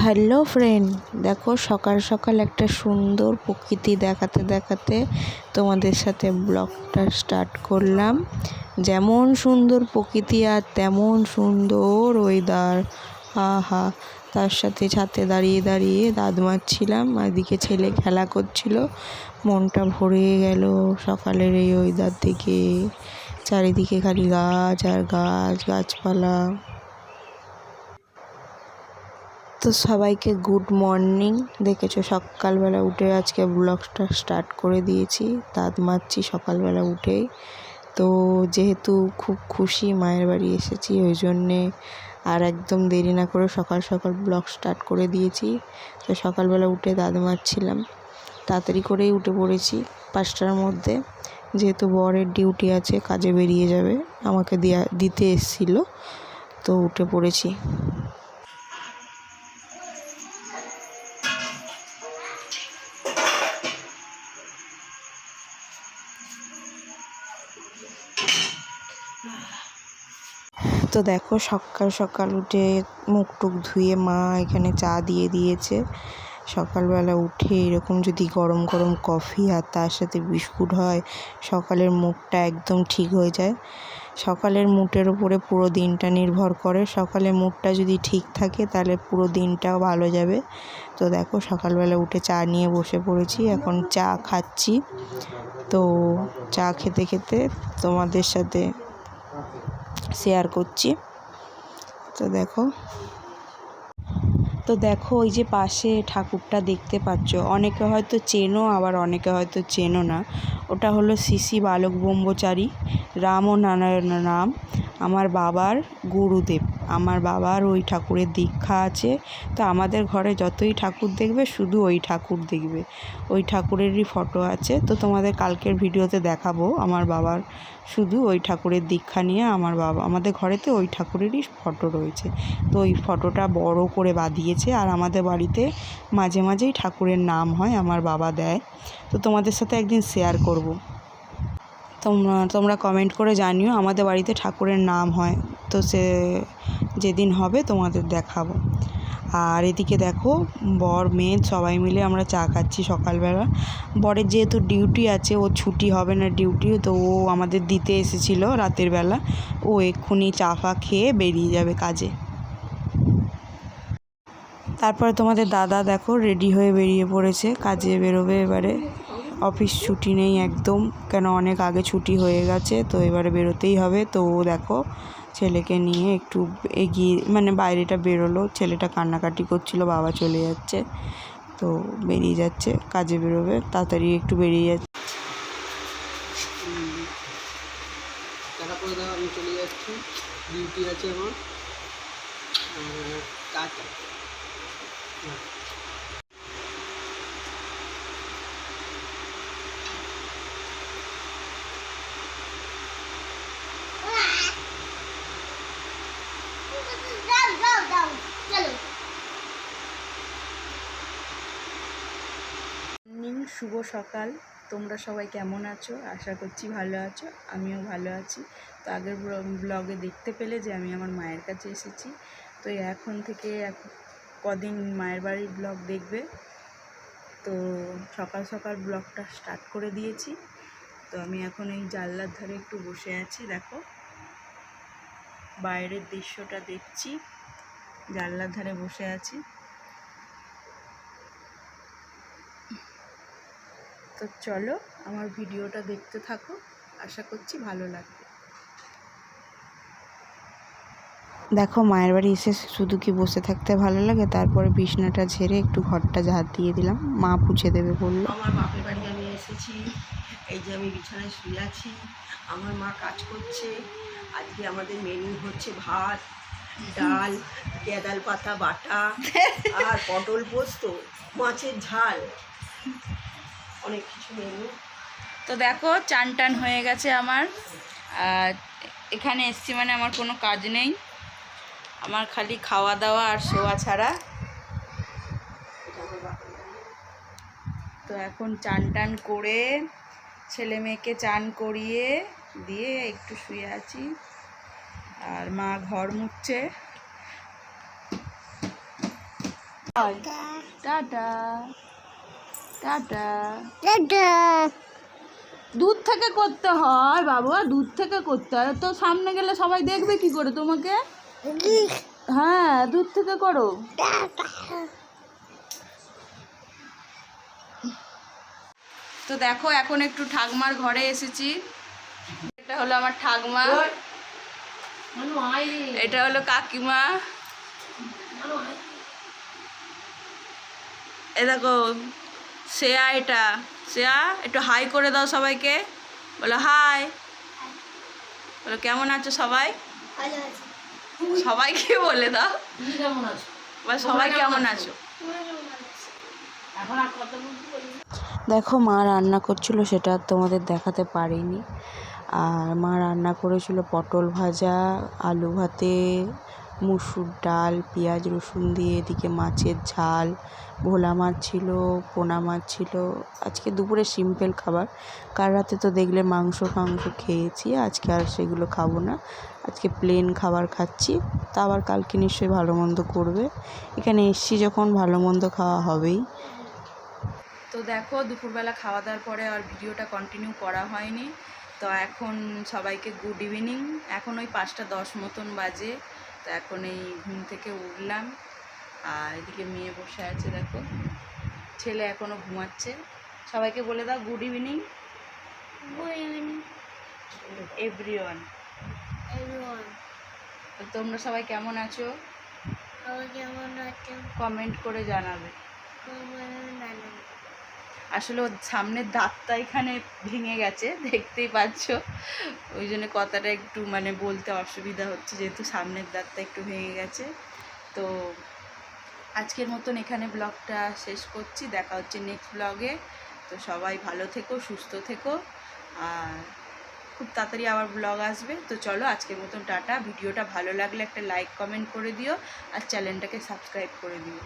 Hello friend, দেখো সকাল সকাল একটা সুন্দর প্রকৃতি দেখাতে দেখাতে তোমাদের সাথে ব্লগটা স্টার্ট করলাম। যেমন সুন্দর প্রকৃতি আর তেমন সুন্দর ওয়েদার। আহা, তার সাথে ছাদে দাঁড়িয়ে দাঁড়িয়ে দাঁত মাজছিলাম, এদিকে ছেলে খেলা করছিল। মনটা ভরে গেল সকালের এই ওয়েদার দেখে। চারিদিকে খালি গাছ আর গাছ, গাছপালা। তো সবাইকে গুড মর্নিং। দেখেছো সকালবেলা উঠে আজকে ব্লগটা স্টার্ট করে দিয়েছি। দাঁত মাজছি সকালবেলা উঠেই। তো যেহেতু খুব খুশি মায়ের বাড়ি এসেছি, ওই জন্যে আর একদম দেরি না করে সকাল সকাল ব্লগ স্টার্ট করে দিয়েছি। তো সকালবেলা উঠে দাঁত মাজছিলাম, তাড়াতাড়ি করেই উঠে পড়েছি 5টার মধ্যে, যেহেতু বরের ডিউটি আছে, কাজে বেরিয়ে যাবে, আমাকে দিতে এসেছিলো, তো উঠে পড়েছি। তো দেখো সকাল সকাল উঠে মুখ টুক ধুয়ে মা এখানে চা দিয়ে দিয়েছে। সকালবেলা উঠে এরকম যদি গরম গরম কফি আর তার সাথে বিস্কুট হয়, সকালের মুডটা একদম ঠিক হয়ে যায়। সকালের মুডের উপরে পুরো দিনটা নির্ভর করে। সকালের মুডটা যদি ঠিক থাকে তাহলে পুরো দিনটাও ভালো যাবে। তো দেখো সকালবেলা উঠে চা নিয়ে বসে পড়েছি, এখন চা খাচ্ছি। তো চা খেতে খেতে তোমাদের সাথে শেয়ার করছি। তো দেখো ওই যে পাশে ঠাকুরটা দেখতে পাচ্ছ, অনেকে হয়তো চেনো, আবার অনেকে হয়তো চেনো না। ওটা হলো শ্রী শ্রী বালক ব্রহ্মচারী রাম ও নারায়ণ নাম, আমার বাবার গুরুদেব। আমার বাবার ওই ঠাকুরের দীক্ষা আছে। তো আমাদের ঘরে যতই ঠাকুর দেখবে শুধু ওই ঠাকুর দেখবে, ওই ঠাকুরেরই ফটো আছে। তো তোমাদের কালকের ভিডিওতে দেখাবো আমার বাবার শুধু ওই ঠাকুরের দীক্ষা নিয়ে আমাদের ঘরেতে ওই ঠাকুরেরই ফটো রয়েছে। তো ওই ফটোটা বড় করে বাঁধিয়েছে, আর আমাদের বাড়িতে মাঝে মাঝেই ঠাকুরের নাম হয়, আমার বাবা দেয়। তো তোমাদের সাথে একদিন শেয়ার করব। তোমরা কমেন্ট করে জানিও আমাদের বাড়িতে ঠাকুরের নাম হয়। তো যেদিন হবে তোমাদের দেখাবো। আর এদিকে দেখো বর মেয়ে সবাই মিলে আমরা চা খাচ্ছি সকালবেলা। বরের যেহেতু ডিউটি আছে, ও ছুটি হবে না ডিউটি, তো ও আমাদের দিতে এসেছিলো রাতের বেলা। ও এক্ষুনি চা ফা খেয়ে বেরিয়ে যাবে কাজে। তারপরে তোমাদের দাদা দেখো রেডি হয়ে বেরিয়ে পড়েছে, কাজে বেরোবে এবারে। অফিস ছুটি নেই একদম, কেন অনেক আগে ছুটি হয়ে গেছে, তো এবারে বেরোতেই হবে। তো ও দেখো ছেলেকে নিয়ে একটু এগিয়ে বাইরেটা বেরোলো। ছেলেটা কান্নাকাটি করছিল, বাবা চলে যাচ্ছে, তো বেরিয়ে যাচ্ছে, কাজে বেরোবে, তাড়াতাড়ি একটু বেরিয়ে যাচ্ছে। আমি চলে যাচ্ছি, ডিউটি আছে আমার। শুভ সকাল, তোমরা সবাই কেমন আছো? আশা করছি ভালো আছো, আমিও ভালো আছি। তো আগের ব্লগে দেখতে পেলে যে আমি আমার মায়ের কাছে এসেছি। তো এখন থেকে কদিন মায়ের বাড়ির ব্লগ দেখবে। তো সকাল সকাল ব্লগটা স্টার্ট করে দিয়েছি। তো আমি এখন এই জানলার ধারে একটু বসে আছি, দেখো বাইরের দৃশ্যটা দেখছি, জানলার ধারে বসে আছি। তো চলো আমার ভিডিওটা দেখতে থাকো, আশা করছি ভালো লাগবে। দেখো মায়ের বাড়ি এসে শুধু কি বসে থাকতে ভালো লাগে, তারপরে বিছনাটা ঝেড়ে একটু ঘরটা ঝাড় দিয়ে দিলাম, মা পুছে দেবে বললো। আমার বাপের বাড়ি আমি এসেছি, এই যে আমি বিছানায় শুয়ে আছি, আমার মা কাজ করছে। আজকে আমাদের মেনু হচ্ছে ভাত, ডাল, গেঁদাল পাতা বাটা আর পটল পোস্ত, মাছের ঝাল, অনেক কিছু মেনু। তো দেখো চান টান হয়ে গেছে আমার, আর এখানে এসছি মানে আমার কোনো কাজ নেই, আমার খালি খাওয়া দাওয়া আর শোয়া ছাড়া। তো এখন চান টান করে ছেলে মেয়েকে চান করিয়ে দিয়ে একটু শুয়ে আছি, আর মা ঘর মুছছে। Tata tata. দূর থেকে করতে হয় বাবা, দূর থেকে করতে হয়। তো সামনে গেলে সবাই দেখবে কি করে তোমাকে? হ্যাঁ, দূর থেকে করো। তো দেখো এখন একটু ঠাকমার ঘরে এসেছি। এটা হলো আমার ঠাকমা, এটা হলো কাকিমা। এ দেখো শ্রেয়া, এটা শ্রেয়া, একটু হাই করে দাও সবাইকে, বলো হাই, বলো কেমন আছো সবাই, সবাইকে বলে দাও বা সবাই কেমন আছো। দেখো মা রান্না করছিল, সেটা আর তোমাদের দেখাতে পারিনি। আর মা রান্না করেছিল পটল ভাজা, আলু ভাতে, মুসুর ডাল, পেঁয়াজ রসুন দিয়ে, এদিকে মাছের ঝাল, ভোলা মাছ ছিল, পোনা মাছ ছিল। আজকে দুপুরে সিম্পল খাবার। কাল রাতে তো দেখলে মাংস খেয়েছি, আজকে আর সেগুলো খাবো না। আজকে প্লেন খাবার খাচ্ছি। তা আবার কালকে নিশ্চয়ই ভালো মন্দ করবে। এখানে এসছি যখন ভালো মন্দ খাওয়া হবেই। তো দেখো দুপুরবেলা খাওয়া দাওয়ার পরে আর ভিডিওটা কন্টিনিউ করা হয়নি। তো এখন সবাইকে গুড ইভিনিং। এখন ওই 5:10 মতন বাজে। তো এখন এই ঘুম থেকে উঠলাম। আর এদিকে মেয়ে বসে আছে, দেখো ছেলে এখনও ঘুমাচ্ছে। সবাইকে বলে দাও good evening. Good evening everyone. তোমরা সবাই কেমন আছো? কমেন্ট করে জানাবে। আসলে ওর সামনের দাঁতটা এখানে ভেঙে গেছে, দেখতেই পাচ্ছ। ওই জন্য কথাটা একটু বলতে অসুবিধা হচ্ছে, যেহেতু সামনের দাঁতটা একটু ভেঙে গেছে। তো আজকের মতন এখানে ব্লগটা শেষ করছি। দেখা হচ্ছে নেক্সট ব্লগে। তো সবাই ভালো থেকো, সুস্থ থেকো। আর খুব তাড়াতাড়ি আবার ব্লগ আসবে। তো চলো আজকের মতন টাটা। ভিডিওটা ভালো লাগলে একটা লাইক কমেন্ট করে দিও, আর চ্যানেলটাকে সাবস্ক্রাইব করে দিও।